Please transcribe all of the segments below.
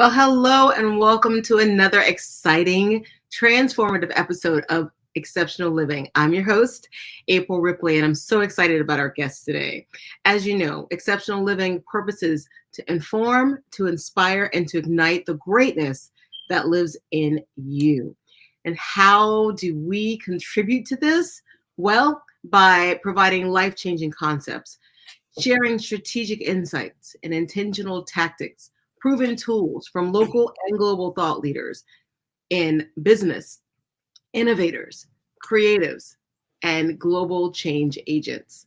Well, hello and welcome to another exciting, transformative episode of Exceptional Living. I'm your host, April Ripley, and I'm so excited about our guest today. As you know, Exceptional Living purposes to inform, to inspire, and to ignite the greatness that lives in you. And how do we contribute to this? Well, by providing life-changing concepts, sharing strategic insights and intentional tactics, proven tools from local and global thought leaders in business, innovators, creatives, and global change agents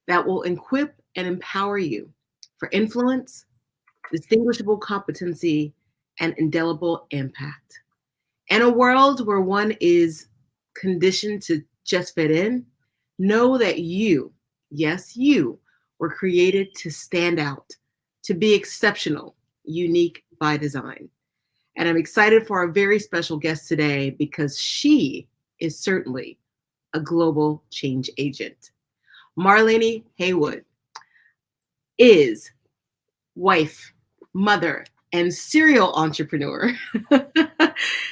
that will equip and empower you for influence, distinguishable competency, and indelible impact. In a world where one is conditioned to just fit in, know that you, yes, you, were created to stand out, to be exceptional, unique by design. And I'm excited for our very special guest today because she is certainly a global change agent. Marleny Haywood is wife, mother, and serial entrepreneur.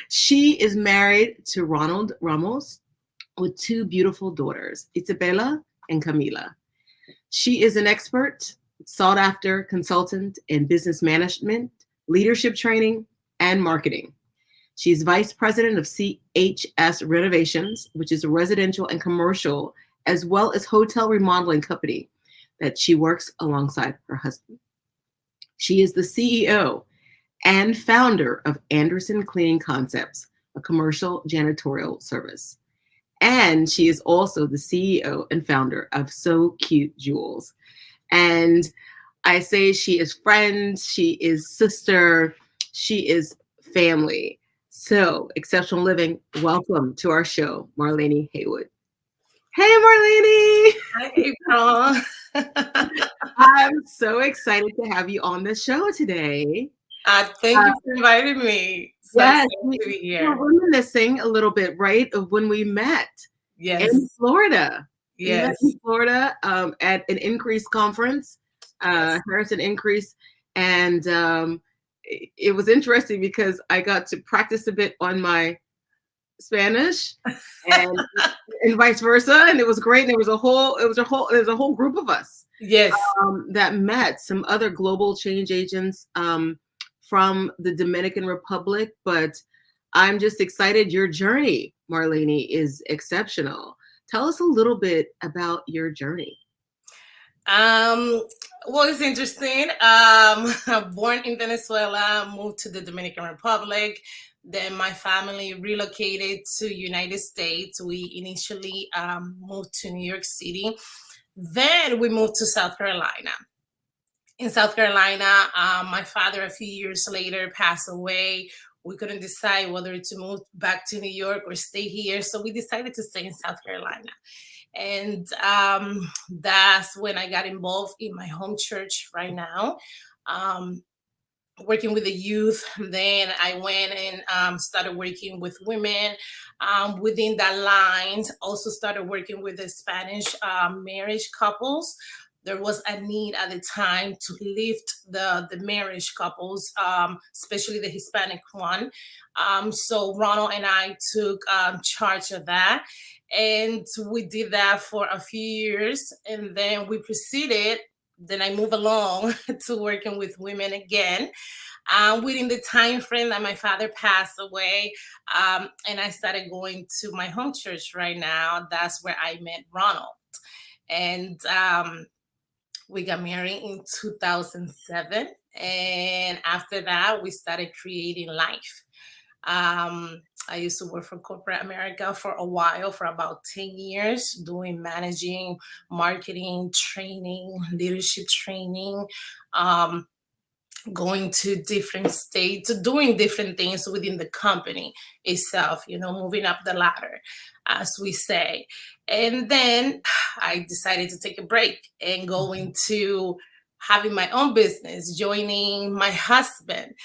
She is married to Ronald Ramos with two beautiful daughters, Isabella and Camila. She is an expert, sought after consultant in business management, leadership training, and marketing. She's vice president of CHS Renovations, which is a residential and commercial, as well as hotel remodeling company that she works alongside her husband. She is the CEO and founder of Anderson Cleaning Concepts, a commercial janitorial service. And she is also the CEO and founder of So Cute Jewels. And I say she is friend, she is sister, she is family. So, Exceptional Living, welcome to our show, Marleny Haywood. Hey, Marleny! Hi, April. I'm so excited to have you on the show today. Thank you for inviting me. So Yes, excited to be we're here. reminiscing a little bit, right, of when we met in Yes, Florida. We met in yes, Florida at an Increase conference, yes. Harrison Increase, and it was interesting because I got to practice a bit on my Spanish, and vice versa, and it was great. And there's a whole group of us Yes. that met some other global change agents from the Dominican Republic. But I'm just excited. Your journey, Marleny, is exceptional. Tell us a little bit about your journey. Um, well, it's interesting. Born in Venezuela, moved to the Dominican Republic. Then my family relocated to United States. We initially moved to New York City. Then we moved to South Carolina. In South Carolina, my father a few years later passed away. We couldn't decide whether to move back to New York or stay here, so we decided to stay in South Carolina. And that's when I got involved in my home church right now, um, working with the youth. Then I went and started working with women. Within that line, also started working with the Spanish marriage couples. There was a need at the time to lift the marriage couples, especially the Hispanic one. So Ronald and I took charge of that. And we did that for a few years. And then we proceeded. Then I moved along to working with women again. Within the time frame that my father passed away, and I started going to my home church right now. That's where I met Ronald. And we got married in 2007. And after that, we started creating life. I used to work for corporate America for a while, for about 10 years, doing managing, marketing, training, leadership training, um, going to different states, doing different things within the company itself, moving up the ladder, as we say. And then I decided to take a break and go into having my own business, joining my husband.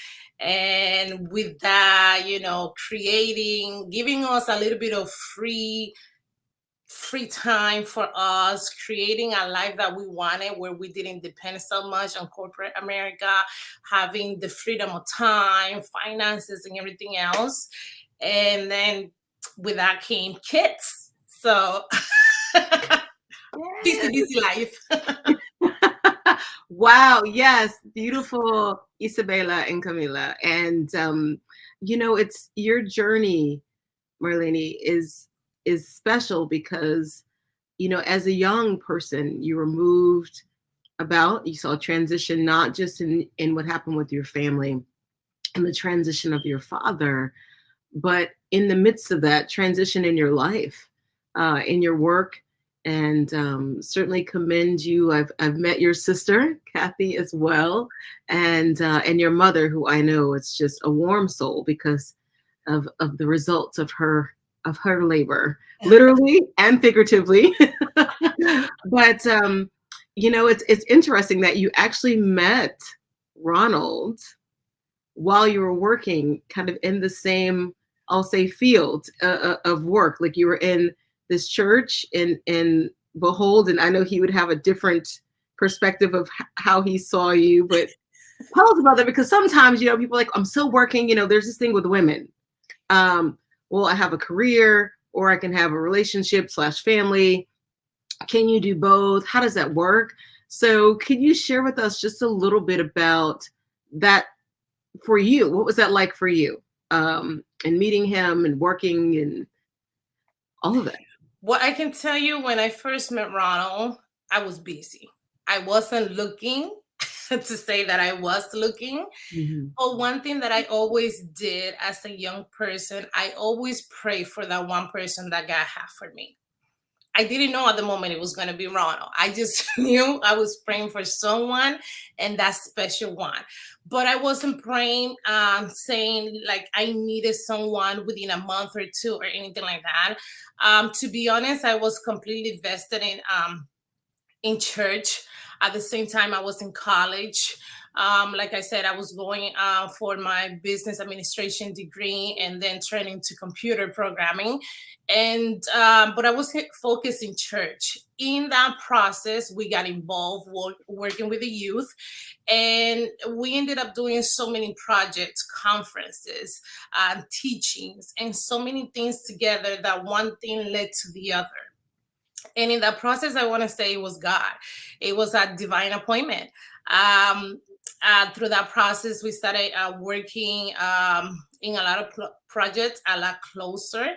And with that, creating, giving us a little bit of free free time for us, creating a life that we wanted where we didn't depend so much on corporate America, having the freedom of time, finances, and everything else. And then with that came kids. So busy, Yes. busy life. Wow, yes, beautiful Isabella and Camila. And it's your journey, Marlene, is special because, as a young person, you were moved about, you saw a transition, not just in what happened with your family and the transition of your father, but in the midst of that transition in your life, in your work, and certainly commend you. I've met your sister Kathy as well, and your mother, who I know is just a warm soul because of the results of her labor, literally and figuratively. But it's interesting that you actually met Ronald while you were working kind of in the same, I'll say, field of work. Like you were in this church in Behold, and I know he would have a different perspective of how he saw you, but tell us about that, because sometimes, people are like, I'm still working, there's this thing with women. Well, I have a career, or I can have a relationship / family. Can you do both? How does that work? So can you share with us just a little bit about that for you? What was that like for you? And meeting him and working and all of that. Well, I can tell you, when I first met Ronald, I was busy. I wasn't looking to say that I was looking. Mm-hmm. But one thing that I always did as a young person, I always pray for that one person that God had for me. I didn't know at the moment it was going to be Ronald. I just knew I was praying for someone, and that special one. But I wasn't praying, saying like I needed someone within a month or two or anything like that. To be honest, I was completely vested in church. At the same time, I was in college. Like I said, I was going for my business administration degree and then turning to computer programming. And but I was focused in church. In that process, we got involved working with the youth, and we ended up doing so many projects, conferences, teachings, and so many things together that one thing led to the other. And in that process, I want to say it was God. It was a divine appointment. Through that process, we started working in a lot of projects a lot closer.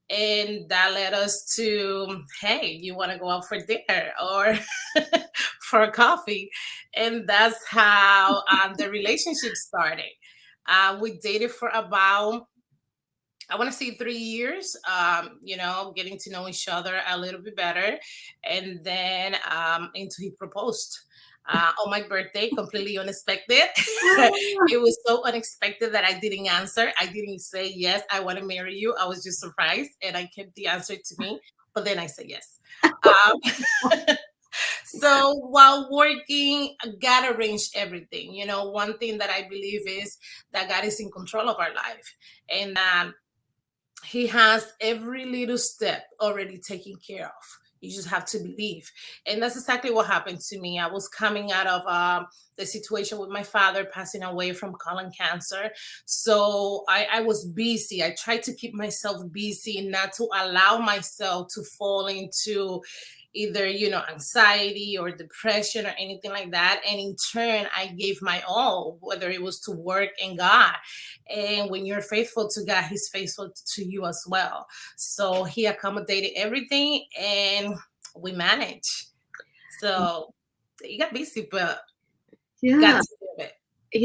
And that led us to, hey, you want to go out for dinner or for coffee? And that's how the relationship started. We dated for about, I want to say 3 years, getting to know each other a little bit better. And then into he proposed on my birthday, completely unexpected. It was so unexpected that I didn't answer. I didn't say, yes, I want to marry you. I was just surprised, and I kept the answer to me. But then I said yes. So while working, God arranged everything. One thing that I believe is that God is in control of our life, and he has every little step already taken care of. You just have to believe. And that's exactly what happened to me. I was coming out of the situation with my father passing away from colon cancer. So I was busy. I tried to keep myself busy and not to allow myself to fall into either anxiety or depression or anything like that. And in turn, I gave my all, whether it was to work and God. And when you're faithful to God, he's faithful to you as well. So he accommodated everything, and we managed. So you got busy, but got Yeah. to do it.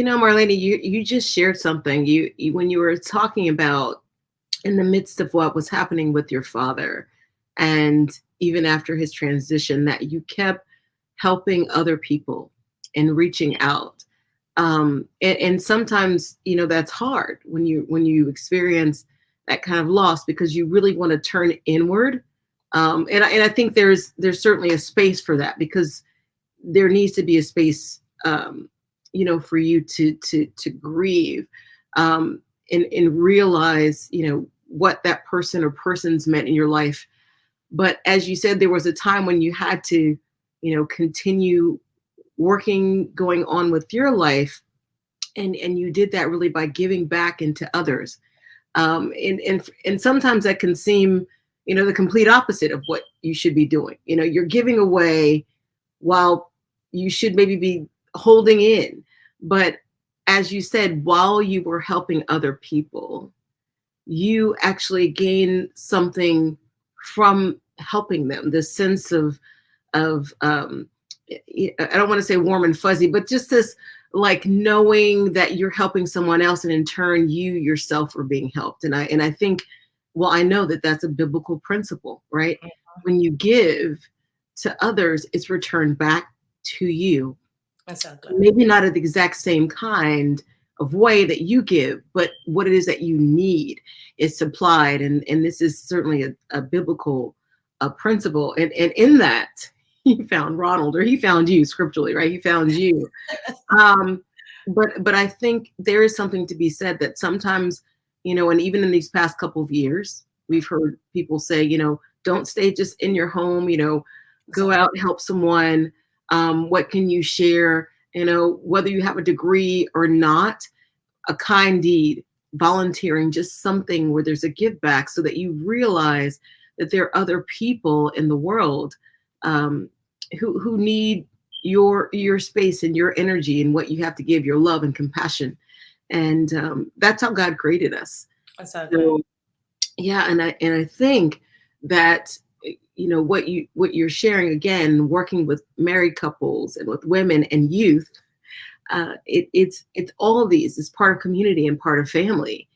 Marlene, you just shared something. You when you were talking about in the midst of what was happening with your father, and even after his transition, that you kept helping other people and reaching out. And sometimes, that's hard when you experience that kind of loss, because you really want to turn inward. And I think there's certainly a space for that, because there needs to be a space, for you to grieve, and realize, what that person or persons meant in your life But as you said, there was a time when you had to, continue working, going on with your life, and you did that really by giving back into others. And sometimes that can seem, the complete opposite of what you should be doing. You're giving away while you should maybe be holding in. But as you said, while you were helping other people, you actually gain something from helping them. This sense of I don't want to say warm and fuzzy, but just this, like, knowing that you're helping someone else, and in turn you yourself are being helped. And I think, well, I know that that's a biblical principle, right? When you give to others, it's returned back to you. Exactly. Maybe not of the exact same kind of way that you give, but what it is that you need is supplied. And this is certainly a biblical principle. And in that, he found Ronald, or he found you scripturally, right? He found you. Um, but I think there is something to be said that sometimes, and even in these past couple of years, we've heard people say, don't stay just in your home, go out and help someone. What can you share? Whether you have a degree or not, a kind deed, volunteering, just something where there's a give back, so that you realize that there are other people in the world who need your space and your energy and what you have to give, your love and compassion. And that's how God created us. Exactly. So, yeah, and I think that what you're sharing, again, working with married couples and with women and youth, it's all of these is part of community and part of family,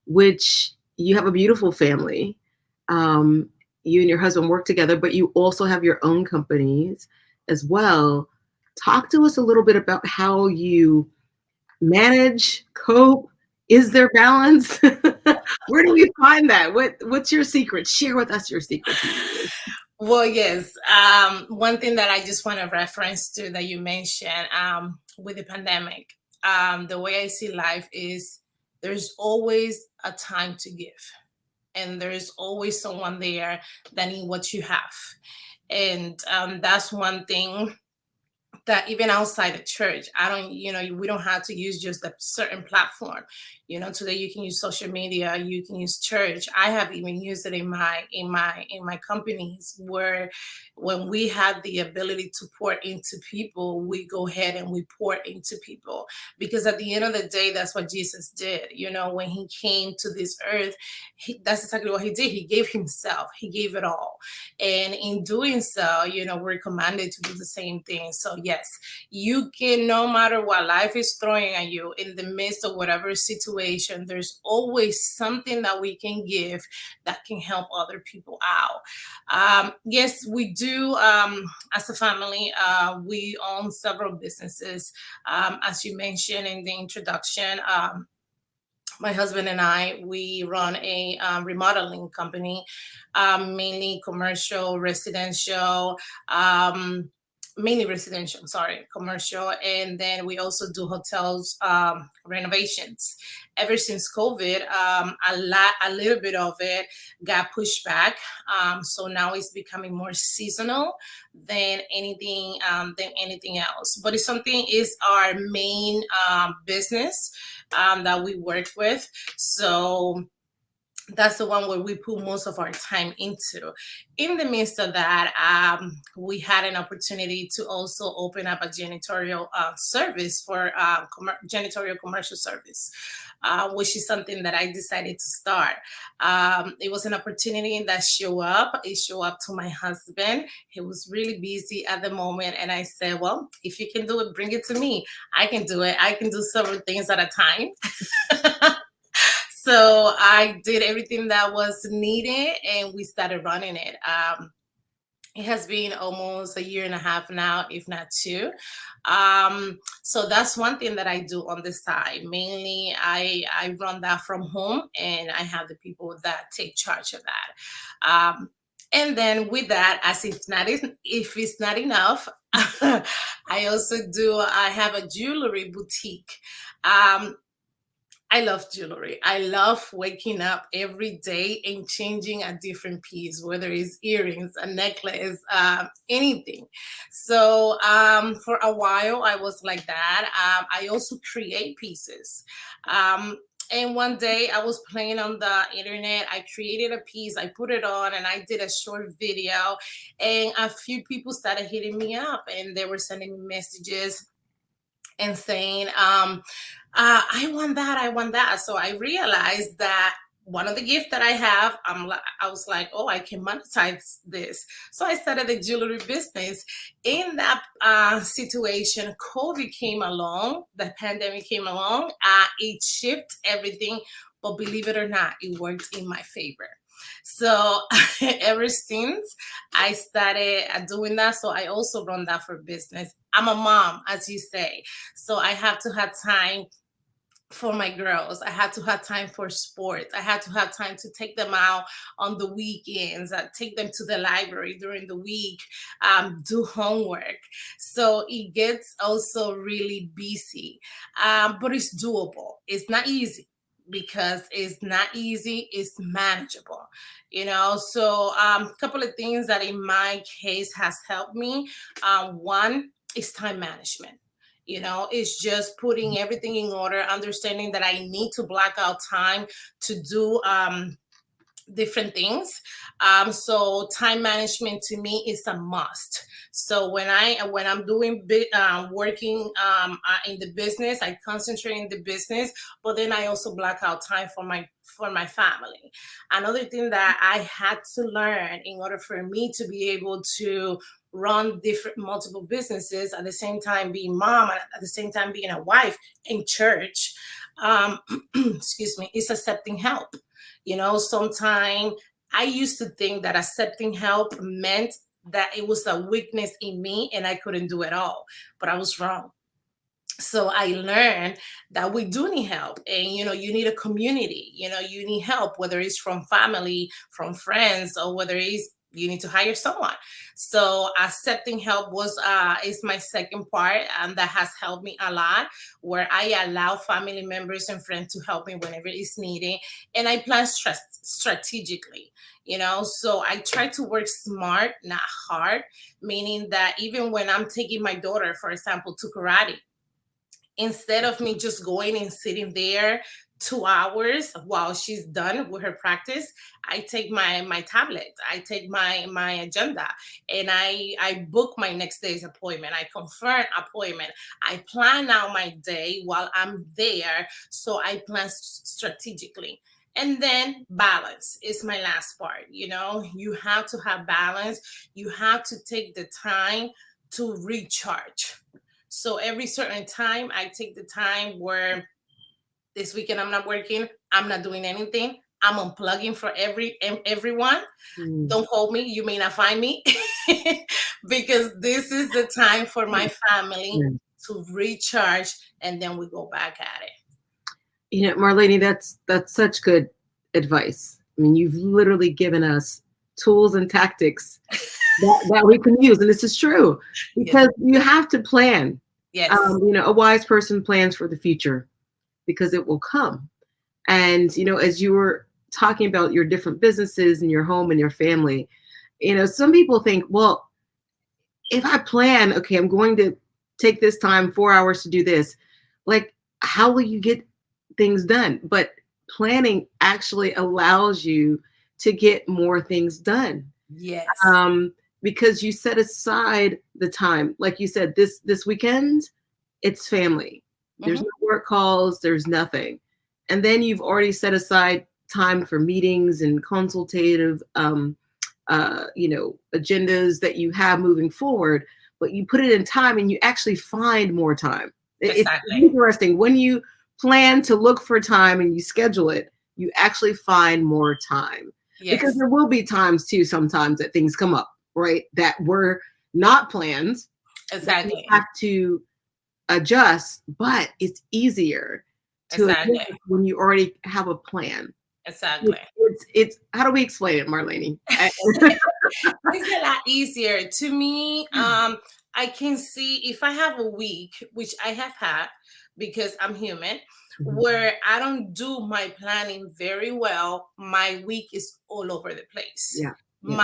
which you have a beautiful family. You and your husband work together, but you also have your own companies as well. Talk to us a little bit about how you manage, cope. Is there balance? Where do we find that? What's your secret? Share with us your secret. Well, yes. One thing that I just want to reference to that you mentioned with the pandemic, the way I see life is there's always a time to give, and there's always someone there that need what you have, and that's one thing that even outside the church, I don't, we don't have to use just a certain platform. Today you can use social media, you can use church. I have even used it in my companies, where when we have the ability to pour into people, we go ahead and we pour into people, because at the end of the day, that's what Jesus did. When he came to this earth, that's exactly what he did. He gave himself, he gave it all. And in doing so, we're commanded to do the same thing. So yes, you can, no matter what life is throwing at you, in the midst of whatever situation, there's always something that we can give that can help other people out. Yes, we do. As a family, we own several businesses. As you mentioned in the introduction, my husband and I, we run a remodeling company, mainly commercial, residential, mainly residential, sorry, commercial. And then we also do hotels renovations. Ever since COVID, a little bit of it got pushed back. So now it's becoming more seasonal than anything else. But it's something is our main business that we work with. So that's the one where we put most of our time into. In the midst of that, we had an opportunity to also open up a janitorial service for janitorial commercial service, which is something that I decided to start. It was an opportunity that showed up. It showed up to my husband. He was really busy at the moment. And I said, well, if you can do it, bring it to me. I can do it. I can do several things at a time. So I did everything that was needed, and we started running it. It has been almost a year and a half now, if not two. So that's one thing that I do on the side. Mainly, I run that from home, and I have the people that take charge of that. And then with that, as if it's not enough, I have a jewelry boutique. I love jewelry. I love waking up every day and changing a different piece, whether it's earrings, a necklace, anything. So for a while, I was like that. I also create pieces. Um, and one day I was playing on the internet. I created a piece, I put it on, and I did a short video. And a few people started hitting me up and they were sending me messages and saying, I want that, I want that. So I realized that one of the gifts that I have, I was like, oh, I can monetize this. So I started a jewelry business. In that situation, COVID came along, the pandemic came along, it shifted everything. But believe it or not, it worked in my favor. So ever since I started doing that, so I also run that for business. I'm a mom, as you say, so I have to have time for my girls. I had to have time for sports. I had to have time to take them out on the weekends, take them to the library during the week, do homework. So it gets also really busy, but it's doable. It's not easy because it's not easy, it's manageable, so a couple of things that in my case has helped me. One is time management. It's just putting everything in order, understanding that I need to block out time to do different things. So time management to me is a must. So when I'm doing working in the business, I concentrate in the business, but then I also block out time for my family. Another thing that I had to learn in order for me to be able to run different multiple businesses at the same time being mom and at the same time being a wife in church, excuse me, is accepting help. Sometimes I used to think that accepting help meant that it was a weakness in me and I couldn't do it all, but I was wrong. So I learned that we do need help, and you need a community. You need help, whether it's from family, from friends, or whether it's you need to hire someone. So accepting help is my second part, and that has helped me a lot, where I allow family members and friends to help me whenever it's needed, and I plan strategically. So I try to work smart, not hard, meaning that even when I'm taking my daughter, for example, to karate, instead of me just going and sitting there 2 hours while she's done with her practice, I take my tablet, I take my agenda, and I book my next day's appointment. I confirm appointment. I plan out my day while I'm there. So I plan strategically. And then balance is my last part. You have to have balance. You have to take the time to recharge. So every certain time, I take the time where this weekend I'm not working, I'm not doing anything. I'm unplugging for everyone. Don't hold me. You may not find me because this is the time for my family to recharge, and then we go back at it. Marleny, that's such good advice. I mean, you've literally given us tools and tactics that we can use, and this is true because you have to plan. Yes. A wise person plans for the future because it will come. And, as you were talking about your different businesses and your home and your family, some people think, well, if I plan, okay, I'm going to take this time, 4 hours to do this. Like, how will you get things done? But planning actually allows you to get more things done. Yes. Because you set aside the time, like you said, this weekend, it's family. There's no work calls, there's nothing. And then you've already set aside time for meetings and consultative, agendas that you have moving forward, but you put it in time and you actually find more time. Exactly. It's interesting. When you plan to look for time and you schedule it, you actually find more time. Yes. Because there will be times too, sometimes that things come up, right? That were not planned. Exactly. That you have to adjust, but it's easier to adjust when you already have a plan. Exactly. It's how do we explain it, Marleny? It's a lot easier to me. I can see if I have a week, which I have had, because I'm human, Mhm. where I don't do my planning very well. My week is all over the place. Yeah. Yeah.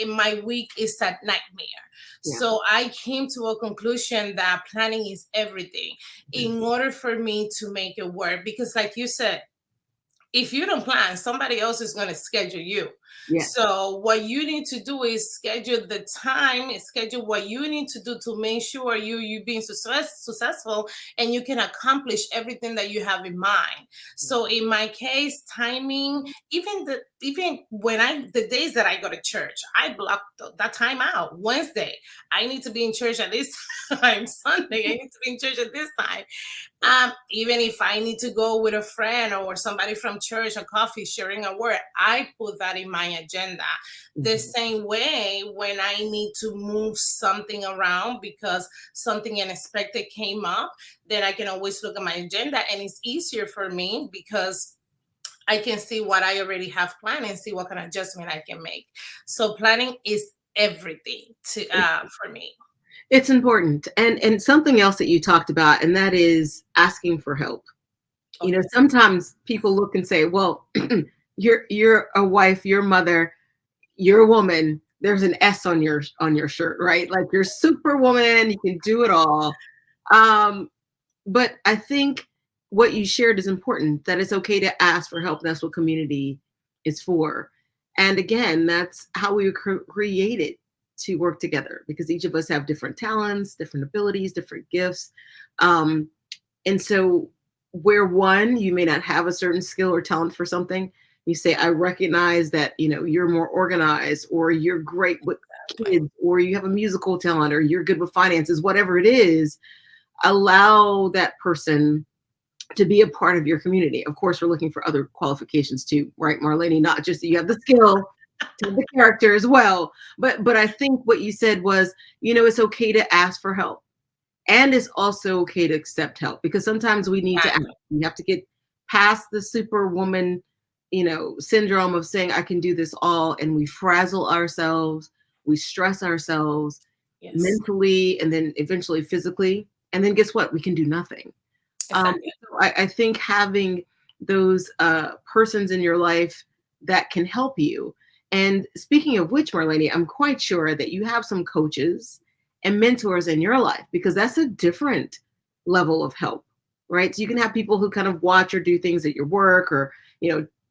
My week is a nightmare. Yeah. So I came to a conclusion that planning is everything Mhm. in order for me to make it work. Because, like you said, if you don't plan, somebody else is going to schedule you. Yes. So what you need to do is schedule the time, schedule what you need to do to make sure you being successful and you can accomplish everything that you have in mind. So in my case, timing, even when I the days that I go to church, I block that time out. Wednesday, I need to be in church at this time. Sunday, I need to be in church at this time. Even if I need to go with a friend or somebody from church, a coffee, sharing a word, I put that in my agenda. The Mhm. same way when I need to move something around because something unexpected came up, then I can always look at my agenda and it's easier for me because I can see what I already have planned and see what kind of adjustment I can make. So planning is everything to for me. It's important. And something else that you talked about, and that is asking for help. Oh yes, Sometimes people look and say, well, you're a wife, you're a mother, you're a woman. There's an S on your shirt, right? Like you're superwoman, you can do it all. Um, but I think what you shared is important, that it's okay to ask for help. That's what community is for. And again, that's how we were created to work together because each of us have different talents, different abilities, different gifts. Um, and so, where one, you may not have a certain skill or talent for something, you say, I recognize that, you're more organized or you're great with exactly. kids or you have a musical talent or you're good with finances, whatever it is, allow that person to be a part of your community. Of course, we're looking for other qualifications too, right, Marleny? Not just that you have the skill, to have the character as well. But I think what you said was, it's okay to ask for help. And it's also okay to accept help because sometimes we need to ask. Exactly. We have to get past the superwoman, syndrome of saying, I can do this all. And we frazzle ourselves, we stress ourselves Yes. mentally, and then eventually physically. And then guess what? We can do nothing. Exactly. So I think having those persons in your life that can help you. And speaking of which, Marlene, I'm quite sure that you have some coaches and mentors in your life because that's a different level of help, right? So you can have people who kind of watch or do things at your work or,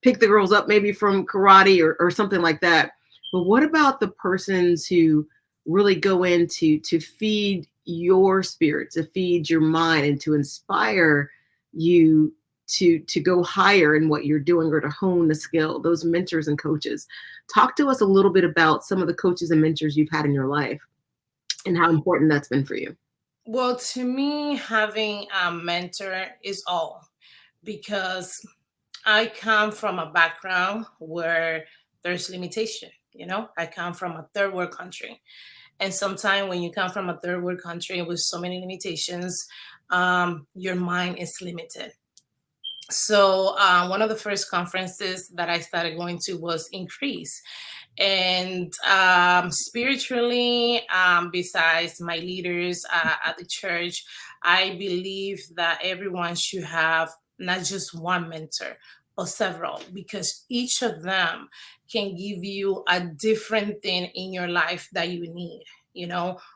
pick the girls up maybe from karate or something like that. But what about the persons who really go in to feed your spirit, to feed your mind, and to inspire you to go higher in what you're doing or to hone the skill? Those mentors and coaches. Talk to us a little bit about some of the coaches and mentors you've had in your life and how important that's been for you. Well, to me, having a mentor is all because I come from a background where there's limitation. I come from a third world country. And sometimes when you come from a third world country with so many limitations, your mind is limited. So one of the first conferences that I started going to was Increase. And spiritually, besides my leaders at the church, I believe that everyone should have not just one mentor, but several, because each of them can give you a different thing in your life that you need.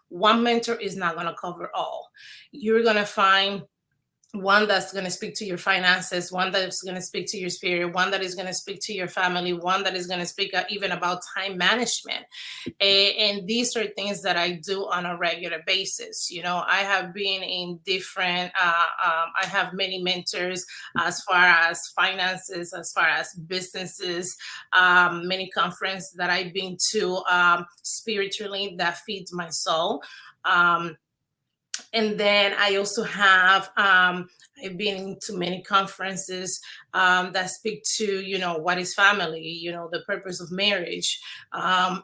One mentor is not going to cover all. You're going to find one that's going to speak to your finances, one that's going to speak to your spirit, one that is going to speak to your family, one that is going to speak even about time management. And these are things that I do on a regular basis. I have been in different, I have many mentors as far as finances, as far as businesses, many conferences that I've been to spiritually that feeds my soul. And then I also have I've been to many conferences that speak to what is family, the purpose of marriage, how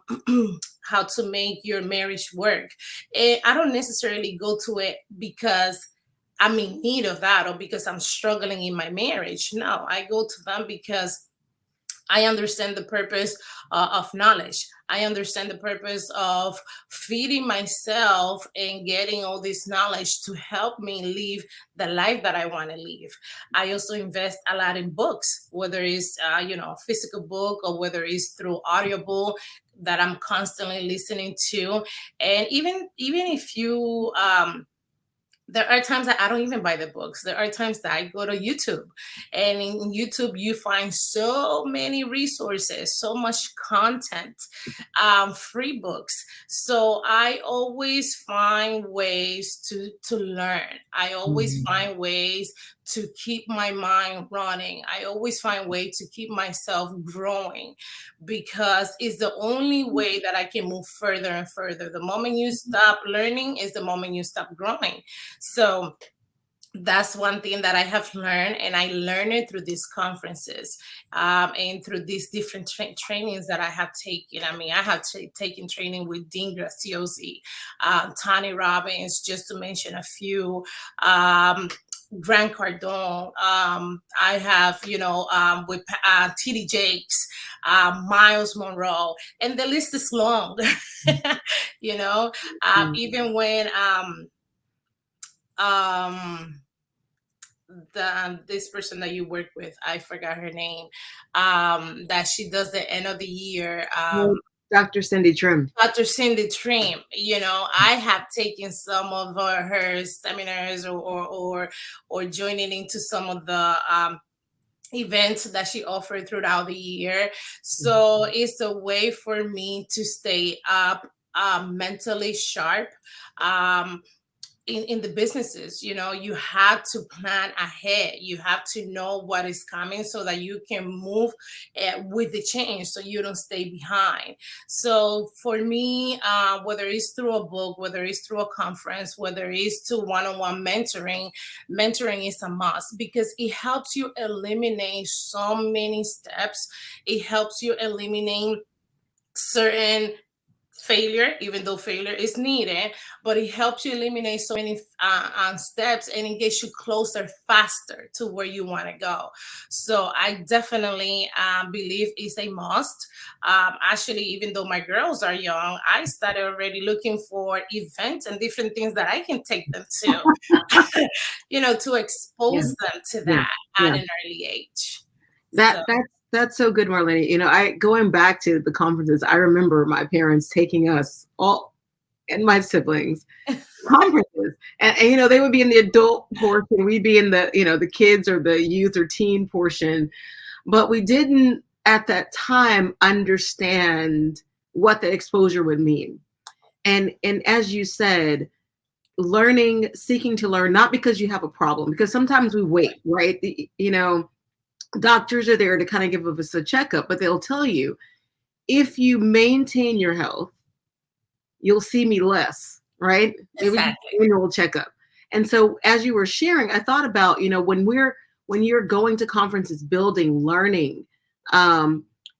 to make your marriage work. And I don't necessarily go to it because I'm in need of that or because I'm struggling in my marriage. No, I go to them because I understand the purpose of knowledge. I understand the purpose of feeding myself and getting all this knowledge to help me live the life that I want to live. I also invest a lot in books, whether it's physical book or whether it's through audible that I'm constantly listening to. And even if you there are times that I don't even buy the books. There are times that I go to YouTube, and in YouTube you find so many resources, so much content, free books. So I always find ways to learn. I always Mhm. find ways to keep my mind running. I always find ways to keep myself growing, because it's the only way that I can move further and further. The moment you stop learning is the moment you stop growing. So that's one thing that I have learned, and I learned it through these conferences, and through these different trainings that I have taken. I mean, I have taken training with Dean Graziosi, Tony Robbins, just to mention a few. Grant Cardone. I have, with TD Jakes, Miles Monroe, and the list is long. you know, Mhm. even when um this person that you work with, I forgot her name, that she does the end of the year, Well, Dr. Cindy Trim. Dr. Cindy Trim. I have taken some of her seminars, or joining into some of the events that she offered throughout the year. So it's a way for me to stay up, mentally sharp. um, in the businesses, you have to plan ahead. You have to know what is coming so that you can move with the change, so you don't stay behind. So for me, whether it's through a book, whether it's through a conference, whether it's to one-on-one mentoring is a must, because it helps you eliminate so many steps. It helps you eliminate certain failure, even though failure is needed, but it helps you eliminate so many steps, and it gets you closer faster to where you want to go. So I definitely believe it's a must. Actually, even though my girls are young, I started already looking for events and different things that I can take them to, to Yeah, expose them to yeah, that yeah. at an early age. That So that's so good, Marlene. I going back to the conferences, I remember my parents taking us all and my siblings conferences, and they would be in the adult portion, we'd be in the kids or the youth or teen portion, but we didn't at that time understand what the exposure would mean. And as you said, seeking to learn, not because you have a problem, because sometimes we wait, right? Doctors are there to kind of give us a checkup, but they'll tell you, if you maintain your health, you'll see me less, right? It was an exactly. annual checkup. And so as you were sharing, I thought about, when you're going to conferences, building, learning,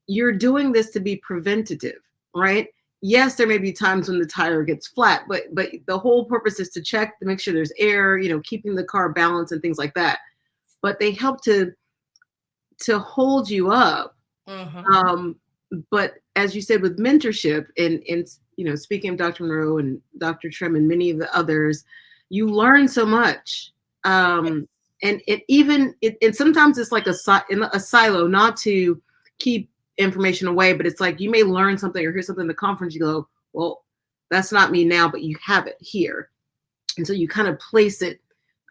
you're doing this to be preventative, right? Yes, there may be times when the tire gets flat, but the whole purpose is to check to make sure there's air, keeping the car balanced and things like that. But they help to hold you up. Hmm. Um, but as you said, with mentorship and speaking of Dr. Monroe and Dr. Trim and many of the others, you learn so much. And and sometimes it's like a silo, not to keep information away, but it's like you may learn something or hear something in the conference, you go, well, that's not me now, but you have it here. And so you kind of place it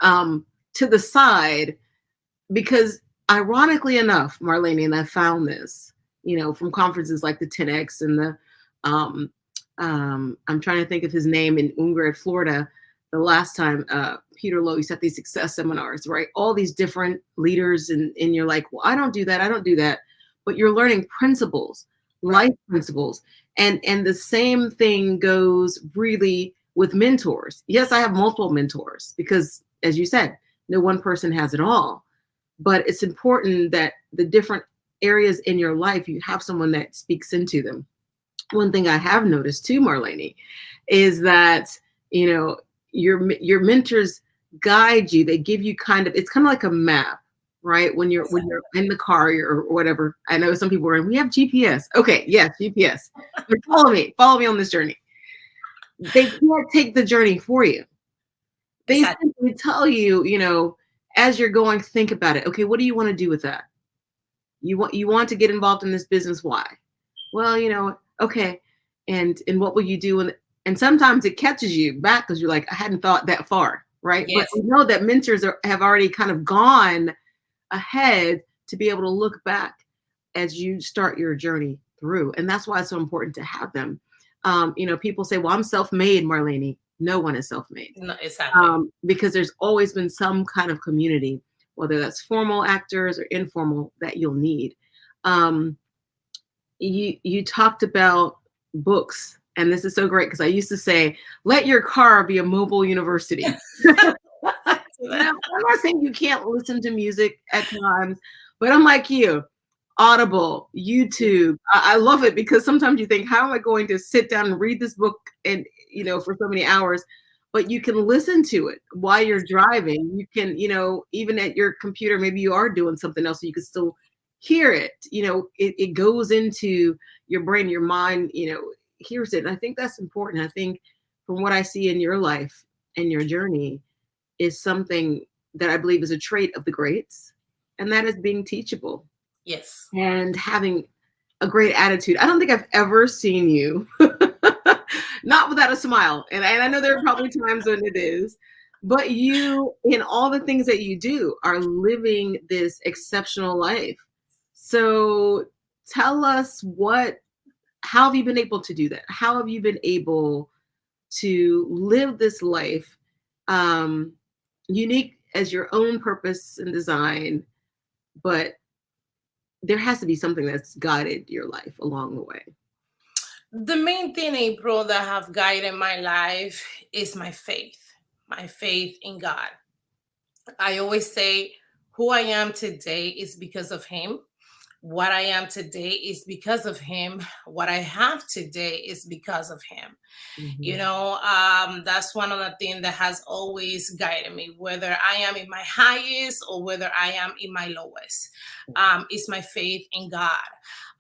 to the side, because ironically enough, Marlene, and I found this, from conferences like the 10X and the, I'm trying to think of his name, in Umgred, Florida, the last time, Peter Lowe, set these success seminars, right? All these different leaders, and you're like, well, I don't do that. But you're learning principles, Right. life principles. And the same thing goes really with mentors. Yes, I have multiple mentors because, as you said, no one person has it all. But it's important that the different areas in your life, you have someone that speaks into them. One thing I have noticed too, Marlene, is that, your mentors guide you. They give you it's kind of like a map, right? When you're in the car or whatever. I know some people are, we have GPS. Okay, yes, GPS. But follow me on this journey. They can't take the journey for you. They Exactly. simply tell you, as you're going, think about it. Okay, what do you want to do with that? You want to get involved in this business. Why? Well, okay. And what will you do? And sometimes it catches you back because you're like, I hadn't thought that far, right? But Yes. we know that mentors have already kind of gone ahead to be able to look back as you start your journey through. And that's why it's so important to have them. People say, well, I'm self-made, Marlene. No one is self-made, No, exactly. because there's always been some kind of community, whether that's formal actors or informal, that you'll need. Um, you talked about books, and this is so great because I used to say, let your car be a mobile university. I'm not saying you can't listen to music at times, but I'm like you, Audible, YouTube. I love it because sometimes you think, how am I going to sit down and read this book and for so many hours? But you can listen to it while you're driving. You can, even at your computer, maybe you are doing something else, so you can still hear it. It goes into your brain, your mind, hears it. And I think that's important. I think from what I see in your life and your journey is something that I believe is a trait of the greats, and that is being teachable Yes. and having a great attitude. I don't think I've ever seen you not without a smile. And I know there are probably times when it is, but you, in all the things that you do, are living this exceptional life. So tell us how have you been able to do that? How have you been able to live this life, um, unique as your own purpose and design, but there has to be something that's guided your life along the way. The main thing, April, that have guided my life is my faith in God. I always say who I am today is because of Him. What I am today is because of Him. What I have today is because of Him. Mhm. That's one of the things that has always guided me, whether I am in my highest or whether I am in my lowest. Is my faith in God.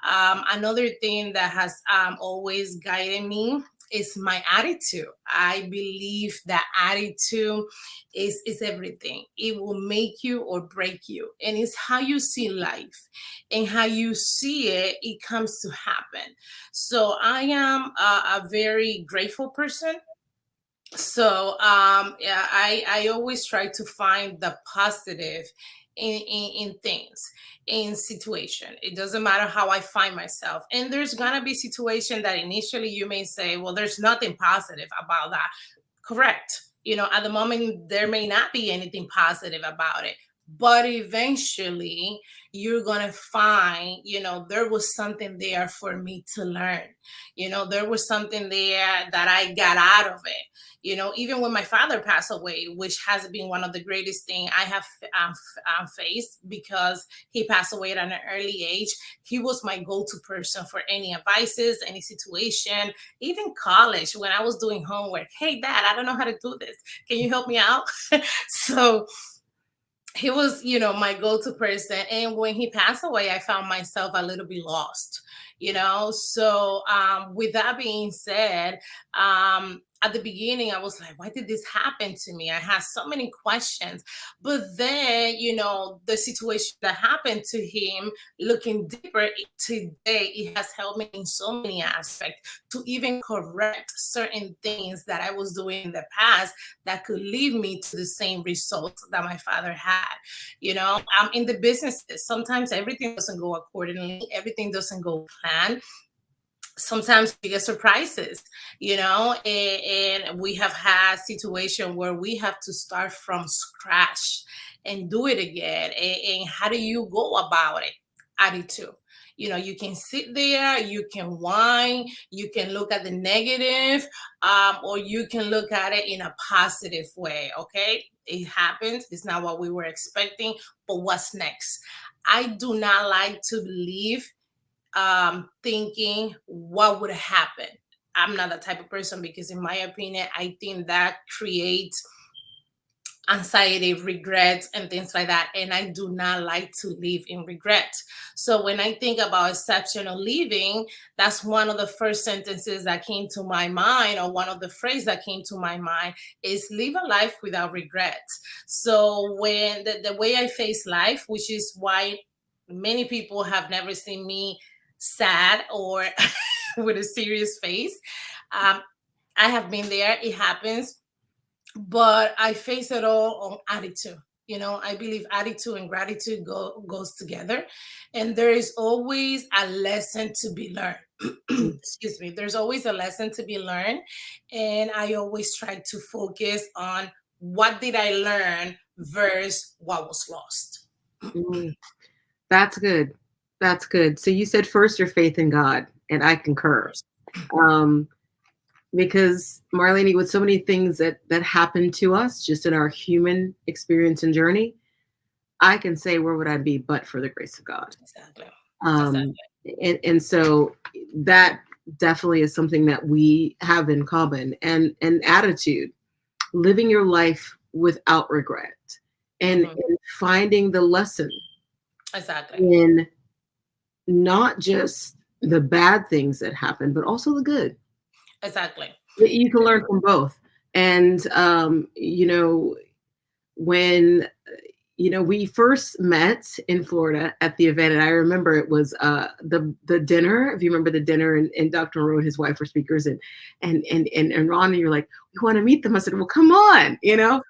Another thing that has always guided me is my attitude. I believe that attitude is everything. It will make you or break you, and it's how you see life and how you see it. It comes to happen. So I am a very grateful person. So yeah, I always try to find the positive in things, in situation. It doesn't matter how I find myself, and there's gonna be situation that initially you may say, well, there's nothing positive about that. Correct. At the moment, there may not be anything positive about it, but eventually you're going to find, there was something there for me to learn. There was something there that I got out of it. Even when my father passed away, which has been one of the greatest thing I have faced, because he passed away at an early age. He was my go-to person for any advices, any situation, even college when I was doing homework. Hey, Dad, I don't know how to do this. Can you help me out? So he was, my go-to person. And when he passed away, I found myself a little bit lost. So with that being said, at the beginning I was like, why did this happen to me? I had so many questions. But then, the situation that happened to him, looking deeper today, it has helped me in so many aspects to even correct certain things that I was doing in the past that could lead me to the same results that my father had. In the businesses, sometimes everything doesn't go accordingly, everything doesn't go planned. Sometimes we get surprises, and we have had situation where we have to start from scratch and do it again. And how do you go about it? Attitude. You can sit there, you can whine, you can look at the negative, or you can look at it in a positive way. Okay, it happened, it's not what we were expecting, but what's next? I do not like to leave thinking what would happen. I'm not that type of person, because in my opinion, I think that creates anxiety, regret, and things like that. And I do not like to live in regret. So when I think about exceptional living, that's one of the first sentences that came to my mind, or one of the phrases that came to my mind is live a life without regret. So when the way I face life, which is why many people have never seen me sad or with a serious face, um, I have been there. It happens, but I face it all on attitude. You know, I believe attitude and gratitude goes together, and there is always a lesson to be learned. Excuse me. There's always a lesson to be learned, and I always try to focus on what did I learn versus what was lost. Mm, that's good. That's good. So you said first your faith in God, and I concur. Um, because Marlene, with so many things that happen to us just in our human experience and journey, I can say, where would I be but for the grace of God? Exactly. Exactly. Um, and so that definitely is something that we have in common, and attitude, living your life without regret, and finding the lesson Exactly. in not just the bad things that happen, but also the good. Exactly. You can learn from both. And when we first met in Florida at the event, and I remember it was the dinner. If you remember the dinner, and Dr. Monroe and his wife were speakers, and Ron, and you're like, we want to meet them. I said, well, come on, and I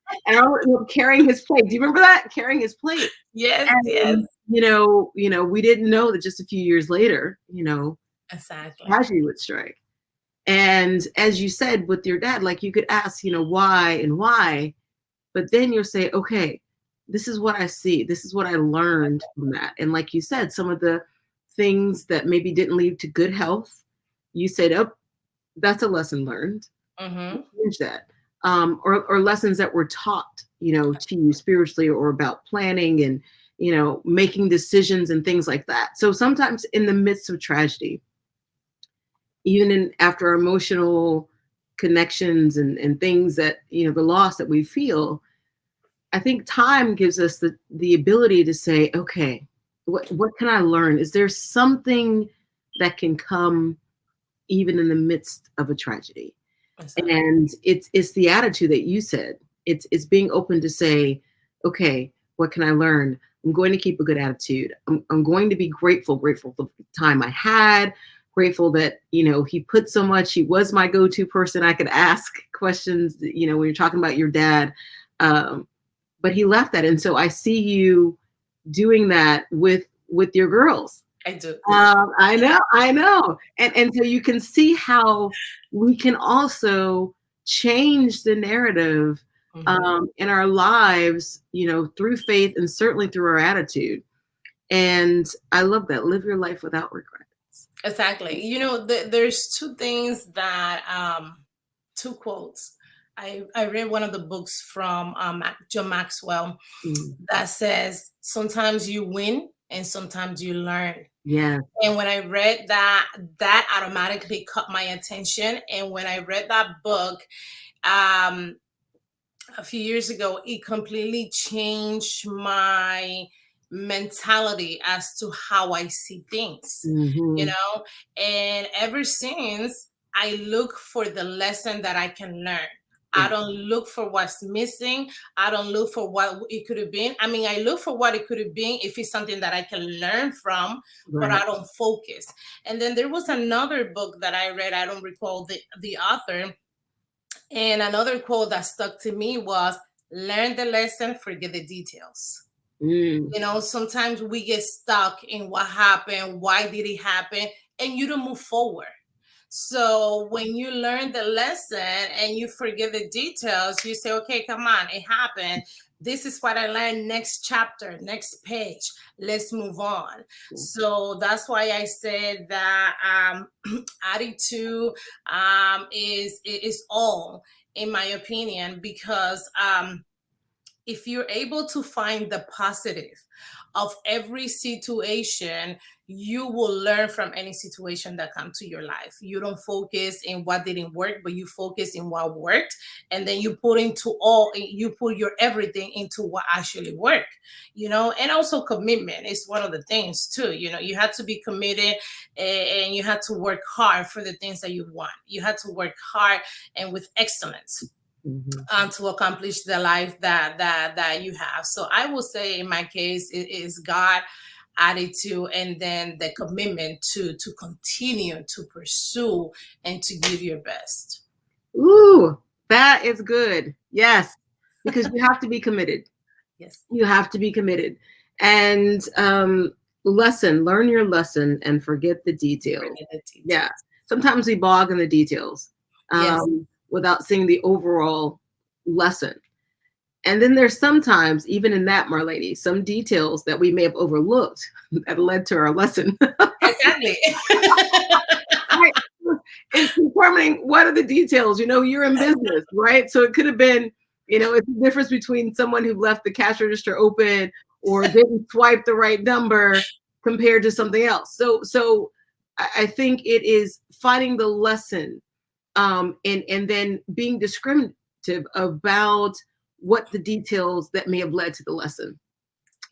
was carrying his plate. Do you remember that? Carrying his plate. Yes. Yes. And we didn't know that just a few years later, Exactly. tragedy would strike. And as you said with your dad, like, you could ask, why and why, but then you'll say, okay, this is what I see. This is what I learned from that. And like you said, some of the things that maybe didn't lead to good health, you said, oh, that's a lesson learned. Change that. Or lessons that were taught, to you spiritually, or about planning and, making decisions and things like that. So sometimes in the midst of tragedy, even after our emotional connections and things that, the loss that we feel, I think time gives us the ability to say, okay, what can I learn? Is there something that can come even in the midst of a tragedy? Exactly. And it's the attitude that you said. It's being open to say, okay, what can I learn? I'm going to keep a good attitude. I'm going to be grateful for the time I had, grateful that, he put so much. He was my go-to person. I could ask questions, when you're talking about your dad. But he left that. And so I see you doing that with your girls. I do. I know. And so you can see how we can also change the narrative in our lives, through faith and certainly through our attitude. And I love that. Live your life without regrets. Exactly. There's two things that, two quotes. I read one of the books from John Maxwell that says, sometimes you win and sometimes you learn. Yeah. And when I read that automatically caught my attention. And when I read that book a few years ago, it completely changed my mentality as to how I see things, and ever since I look for the lesson that I can learn. I don't look for what's missing. I don't look for what it could have been. I mean, I look for what it could have been if it's something that I can learn from, but I don't focus. And then there was another book that I read. I don't recall the author. And another quote that stuck to me was, learn the lesson, forget the details. Sometimes we get stuck in what happened, why did it happen, and you don't move forward. So when you learn the lesson and you forget the details, you say, okay, come on, it happened. This is what I learned. Next chapter, next page. Let's move on. So that's why I said that attitude is all, in my opinion, because if you're able to find the positive of every situation, you will learn from any situation that come to your life. You don't focus in what didn't work, but you focus in what worked, and then you put your everything into what actually worked. And also commitment is one of the things too. You have to be committed, and you have to work hard for the things that you want. You have to work hard and with excellence, to accomplish the life that you have. So I will say, in my case, it is God attitude, and then the commitment to continue to pursue and to give your best. Ooh, that is good. Yes, because you have to be committed. Yes. You have to be committed. And learn your lesson and forget the details. Yeah. Sometimes we bog in the details without seeing the overall lesson. And then there's sometimes, even in that, Marleny, some details that we may have overlooked that led to our lesson. Exactly. Right. It's determining what are the details. You're in business, right? So it could have been, it's the difference between someone who left the cash register open or didn't swipe the right number compared to something else. So I think it is finding the lesson, and then being discriminative about what the details that may have led to the lesson.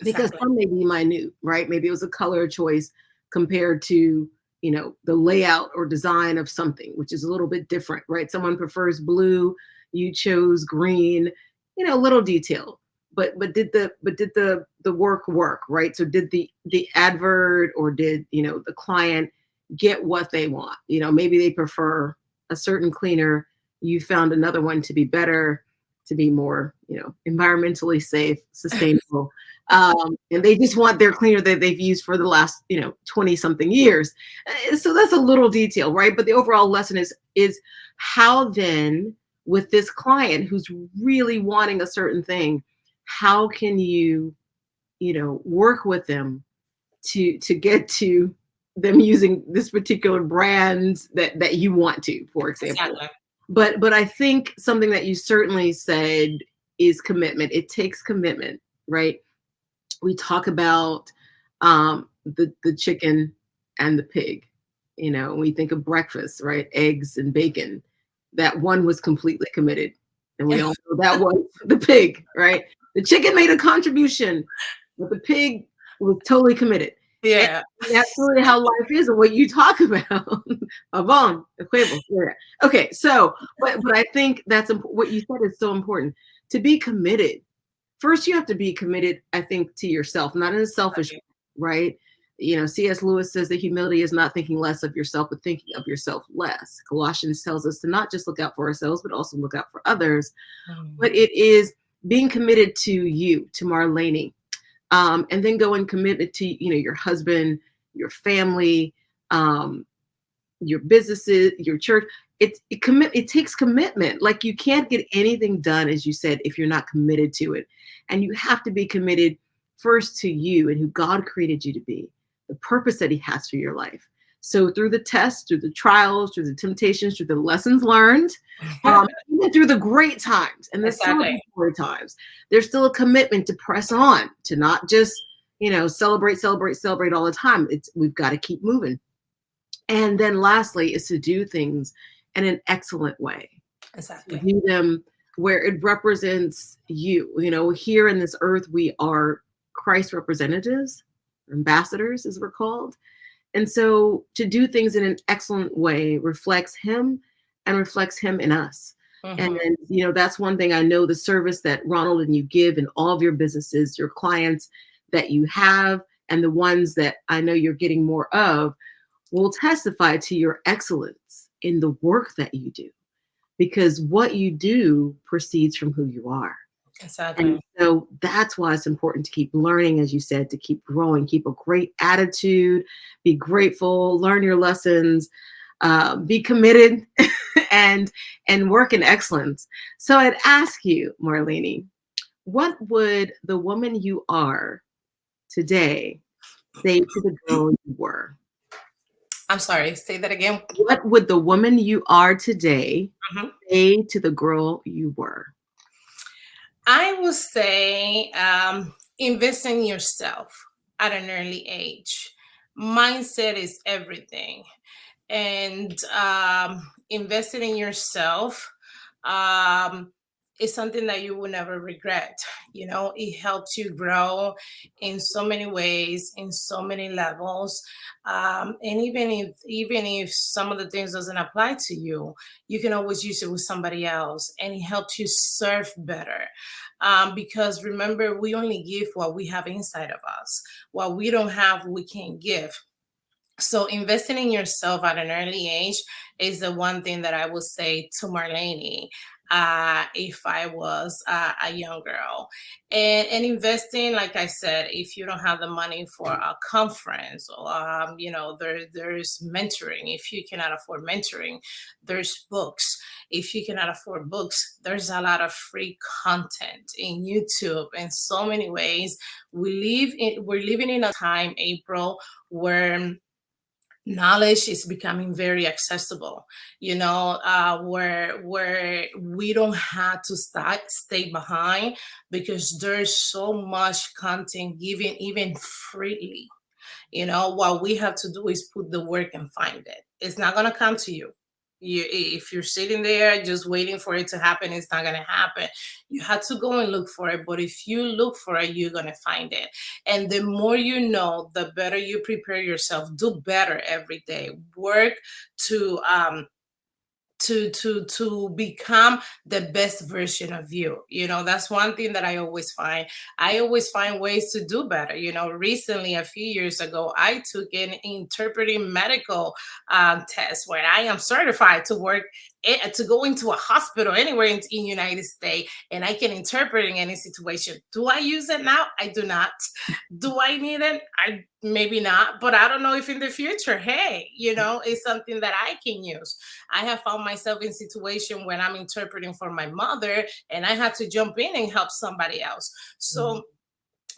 Because some may be minute, right? Maybe it was a color choice compared to, the layout or design of something, which is a little bit different, right? Someone prefers blue, you chose green, little detail. But did the work, right? So did the advert, or did, the client get what they want? Maybe they prefer a certain cleaner. You found another one to be better, to be more, environmentally safe, sustainable. And they just want their cleaner that they've used for the last, 20 something years. So that's a little detail, right? But the overall lesson is how then, with this client who's really wanting a certain thing, how can you, work with them to get to them using this particular brand that you want to, for example. Exactly. But I think something that you certainly said is commitment. It takes commitment, right? We talk about the chicken and the pig. We think of breakfast, right? Eggs and bacon. That one was completely committed, and we all know that was the pig, right? The chicken made a contribution, but the pig was totally committed. Yeah. And that's really how life is, and what you talk about. Avon, equivalent. Yeah. Okay, so, but I think that's what you said is so important. To be committed, first you have to be committed, I think, to yourself, not in a selfish way, right? C.S. Lewis says that humility is not thinking less of yourself, but thinking of yourself less. Colossians tells us to not just look out for ourselves, but also look out for others. But it is being committed to you, to Marleny, and then go and commitment to, your husband, your family, your businesses, your church. It takes commitment. Like, you can't get anything done, as you said, if you're not committed to it. And you have to be committed first to you and who God created you to be, the purpose that he has for your life. So through the tests, through the trials, through the temptations, through the lessons learned, even through the great times and the celebratory times, there's still a commitment to press on, to not just, celebrate all the time. We've got to keep moving. And then lastly is to do things in an excellent way. Exactly. To do them where it represents you. Here in this earth, we are Christ representatives, ambassadors, as we're called. And so to do things in an excellent way reflects him and reflects him in us. And then, that's one thing I know, the service that Ronald and you give in all of your businesses, your clients that you have, and the ones that I know you're getting more of, will testify to your excellence in the work that you do, because what you do proceeds from who you are. Exactly. And so that's why it's important to keep learning, as you said, to keep growing, keep a great attitude, be grateful, learn your lessons, be committed, and work in excellence. So I'd ask you, Marleny, what would the woman you are today say to the girl you were? I'm sorry, say that again. What would the woman you are today say to the girl you were? I would say invest in yourself. at an early age. Mindset is everything. And investing in yourself um, is something that you will never regret. You know, it helps you grow in so many ways, in so many levels. And even if some of the things doesn't apply to you, you can always use it with somebody else, and it helps you serve better. Because remember, we only give what we have inside of us. What we don't have, we can't give. So investing in yourself at an early age is the one thing that I would say to Marlene, if I was a young girl. And investing, like I said, if you don't have the money for a conference, there's mentoring. If you cannot afford mentoring, there's books. If you cannot afford books, there's a lot of free content in YouTube in so many ways. We're living in a time, April, where knowledge is becoming very accessible, where we don't have to stay behind, because there's so much content given even freely. What we have to do is put the work and find it. It's not going to come to you. If you're sitting there just waiting for it to happen, it's not going to happen. You have to go and look for it. But if you look for it, you're going to find it. And the more you know, the better you prepare yourself. Do better every day. Work to to become the best version of you. That's one thing that I always find ways to do better. Recently, a few years ago, I took an interpreting medical test, where I am certified to work to go into a hospital anywhere in United States, and I can interpret in any situation. Do I use it now? I do not. Do I need it? I maybe not, but I don't know if in the future, hey, it's something that I can use. I have found myself in situation when I'm interpreting for my mother, and I had to jump in and help somebody else. So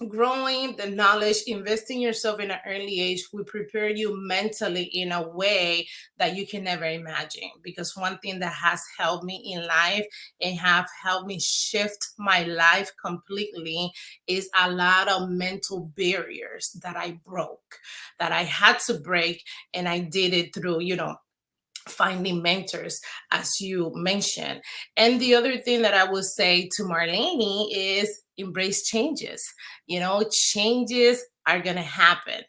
growing the knowledge, investing yourself in an early age will prepare you mentally in a way that you can never imagine. Because one thing that has helped me in life and have helped me shift my life completely is a lot of mental barriers that I broke, that I had to break. And I did it through, finding mentors, as you mentioned. And the other thing that I would say to Marlene is embrace changes. Changes are going to happen.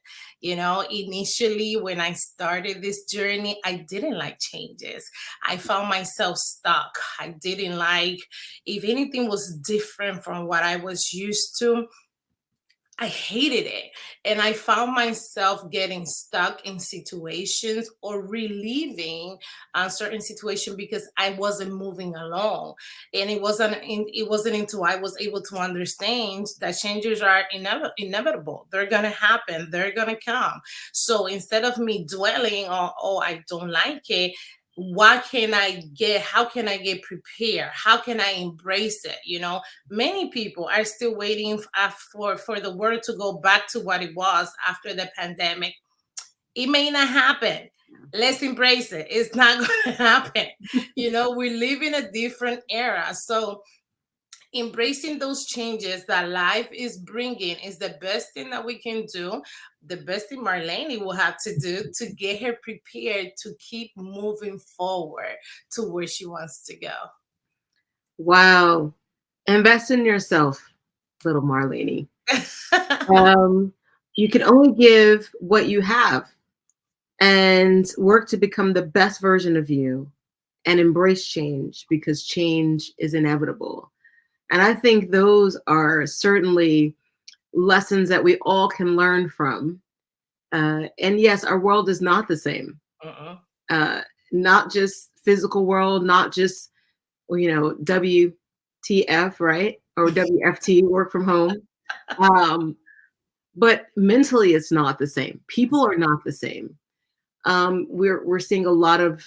Initially, when I started this journey, I didn't like changes. I found myself stuck. I didn't like, if anything was different from what I was used to, I hated it. And I found myself getting stuck in situations or reliving a certain situation because I wasn't moving along. And it wasn't until I was able to understand that changes are inevitable. They're gonna happen, they're gonna come. So instead of me dwelling on, oh, I don't like it, how can I get prepared? How can I embrace it? Many people are still waiting for the world to go back to what it was after the pandemic. It may not happen. Let's embrace it. It's not going to happen. We live in a different era. So embracing those changes that life is bringing is the best thing that we can do. The best thing Marlene will have to do to get her prepared to keep moving forward to where she wants to go. Wow. Invest in yourself, little Marlene. Um, you can only give what you have, and work to become the best version of you, and embrace change, because change is inevitable. And I think those are certainly lessons that we all can learn from. And yes, our world is not the same. Uh, Not just physical world, not just, WTF, right? Or WFT, work from home. But mentally, it's not the same. People are not the same. We're seeing a lot of,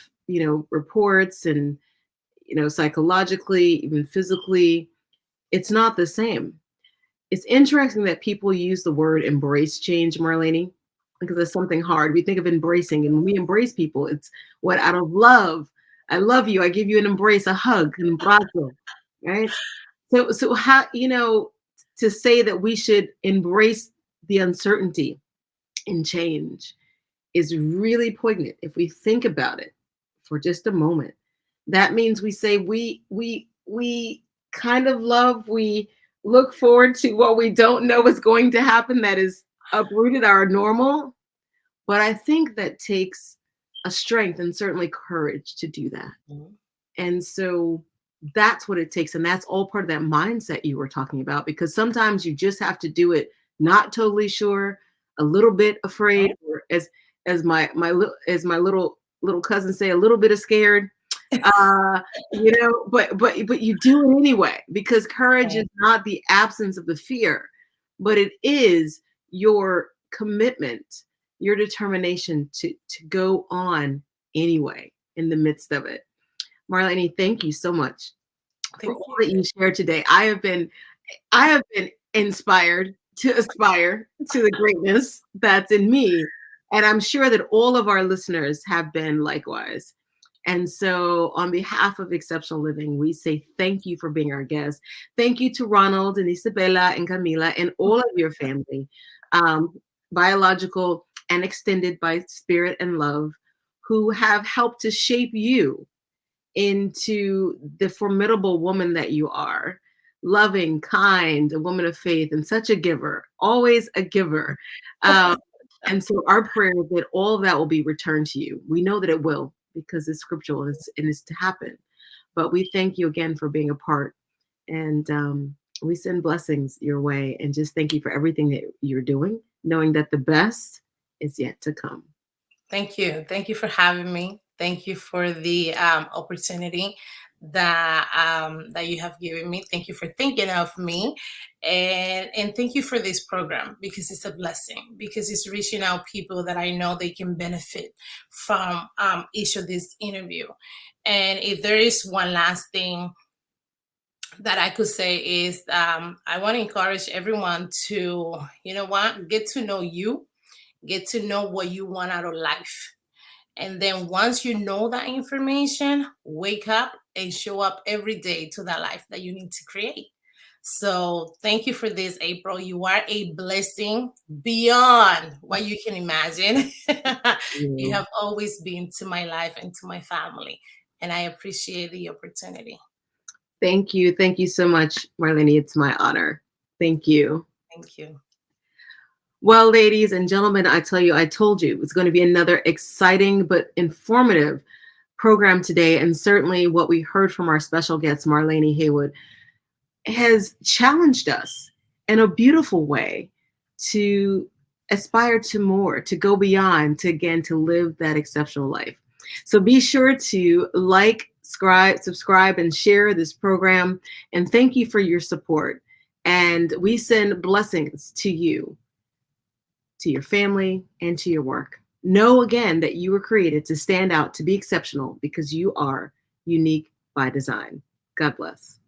reports, and, psychologically, even physically, it's not the same. It's interesting that people use the word embrace change, Marlene, because it's something hard. We think of embracing, and when we embrace people, it's what, out of love. I love you. I give you an embrace, a hug, an abrazo, right? So how, to say that we should embrace the uncertainty in change is really poignant. If we think about it for just a moment, that means we say we kind of love, we look forward to what we don't know is going to happen, that is uprooted our normal. But I think that takes a strength and certainly courage to do that. Mhm. And so that's what it takes. And that's all part of that mindset you were talking about, because sometimes you just have to do it not totally sure, a little bit afraid, or as my little cousin say, a little bit of scared. But you do it anyway, because courage is Right. not the absence of the fear, but it is your commitment, your determination to go on anyway in the midst of it. Marleny, thank you so much for Thank all that you. you shared today. I have been inspired to aspire to the greatness that's in me. And I'm sure that all of our listeners have been likewise. And so, on behalf of Exceptional Living, we say thank you for being our guest. Thank you to Ronald and Isabella and Camila and all of your family, um, biological and extended by spirit and love, who have helped to shape you into the formidable woman that you are. Loving, kind, a woman of faith, and such a giver, always a giver. Um, and so our prayer is that all of that will be returned to you. We know that it will, because it's scriptural and it's to happen. But we thank you again for being a part. And we send blessings your way. And just thank you for everything that you're doing, knowing that the best is yet to come. Thank you. Thank you for having me. Thank you for the opportunity that you have given me. Thank you for thinking of me, and thank you for this program, because it's a blessing. Because it's reaching out people that I know they can benefit from each of this interview. And if there is one last thing that I could say is, I want to encourage everyone to, you know what, get to know you, get to know what you want out of life. And then once you know that information, wake up and show up every day to that life that you need to create. So thank you for this, April. You are a blessing beyond what you can imagine. You Yeah. have always been to my life and to my family. And I appreciate the opportunity. Thank you. Thank you so much, Marlene. It's my honor. Thank you. Thank you. Well, ladies and gentlemen, I told you it's going to be another exciting but informative program today. And certainly what we heard from our special guest, Marleny Haywood, has challenged us in a beautiful way to aspire to more, to go beyond, to live that exceptional life. So be sure to like, subscribe, and share this program. And thank you for your support. And we send blessings to you, to your family, and to your work. Know again that you were created to stand out, to be exceptional, because you are unique by design. God bless.